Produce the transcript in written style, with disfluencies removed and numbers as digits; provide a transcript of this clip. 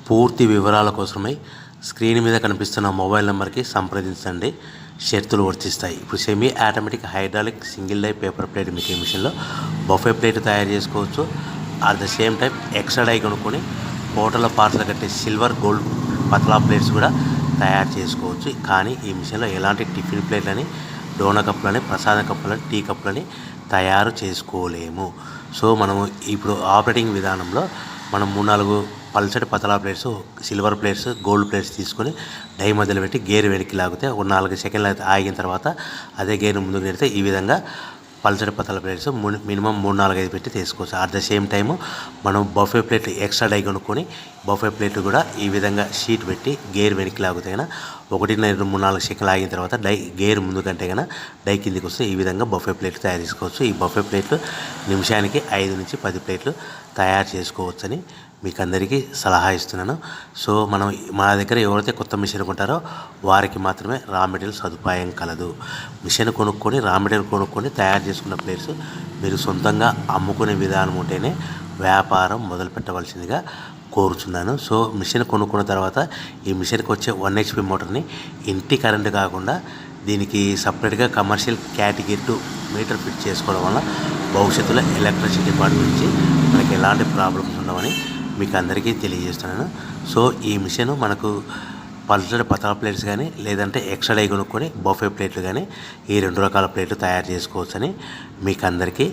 పూర్తి వివరాల కోసమై స్క్రీన్ మీద కనిపిస్తున్న మొబైల్ నెంబర్కి సంప్రదించండి. షరతులు వర్తిస్తాయి. ఇప్పుడు semi automatic hydraulic single die paper plate making మిషన్లో బఫే ప్లేట్ తయారు చేసుకోవచ్చు. At the same time extra die కొనుక్కొని హోటల్లో పార్సల్ కట్టే సిల్వర్ గోల్డ్ పతలా ప్లేట్స్ కూడా తయారు చేసుకోవచ్చు. కానీ ఈ మిషన్లో ఎలాంటి టిఫిన్ ప్లేట్లని, డోనా కప్పులని, ప్రసాద కప్పులని, టీ కప్పులని తయారు చేసుకోలేము. సో మనము ఇప్పుడు ఆపరేటింగ్ విధానంలో మనం 3-4 పల్చటి పతలా plates, silver plates, gold plates తీసుకొని డై మధ్యలో పెట్టి గేర్ వెనక్కి లాగితే ఒక 4 సెకండ్లు ఆగిన తర్వాత అదే గేర్ ముందుకు నెడితే ఈ విధంగా పల్చటి పతలా ప్లేట్స్ మినిమం 3-4-5 పెట్టి తీసుకోవచ్చు. అట్ ద సేమ్ టైము మనం బఫే ప్లేట్ ఎక్స్ట్రా డై కొనుక్కొని బఫే ప్లేట్ కూడా ఈ విధంగా షీట్ పెట్టి గేర్ వెనక్కి లాగితే కన్నా 1-2-3-4 సెకండ్లు ఆగిన తర్వాత గేర్ ముందు కంటే కన్నా డై కిందికి వస్తే ఈ విధంగా బఫే ప్లేట్లు తయారు చేసుకోవచ్చు. ఈ బఫే ప్లేట్లు నిమిషానికి 5-10 ప్లేట్లు తయారు చేసుకోవచ్చని మీకు అందరికీ సలహా ఇస్తున్నాను. సో మనం మా దగ్గర ఎవరైతే కొత్త మిషన్ కొంటారో వారికి మాత్రమే రా మెటీరియల్ సదుపాయం కలదు. మిషన్ కొనుక్కొని రా మెటీరియల్ కొనుక్కొని తయారు చేసుకున్న ప్లేట్స్ మీరు సొంతంగా అమ్ముకునే విధానం ఉంటేనే వ్యాపారం మొదలు పెట్టవలసిందిగా కోరుచున్నాను. సో మిషన్ కొనుక్కున్న తర్వాత ఈ మిషన్కి వచ్చే 1 HP మోటార్ని ఇంటి కరెంటు కాకుండా దీనికి సపరేట్గా కమర్షియల్ కేటగిరీ 2 మీటర్ ఫిట్ చేసుకోవడం వల్ల భవిష్యత్తులో ఎలక్ట్రిసిటీ డిపార్ట్మెంట్ నుంచి మనకి ఎలాంటి ప్రాబ్లమ్స్ ఉండవని మీకు అందరికీ తెలియజేస్తున్నాను. సో ఈ మిషన్ మనకు పల్చటి పతలా ప్లేట్స్ కానీ లేదంటే ఎక్స్ట్రా డై కొనుక్కొని బఫే ప్లేట్లు కానీ ఈ 2 రకాల ప్లేట్లు తయారు చేసుకోవచ్చని మీకు అందరికీ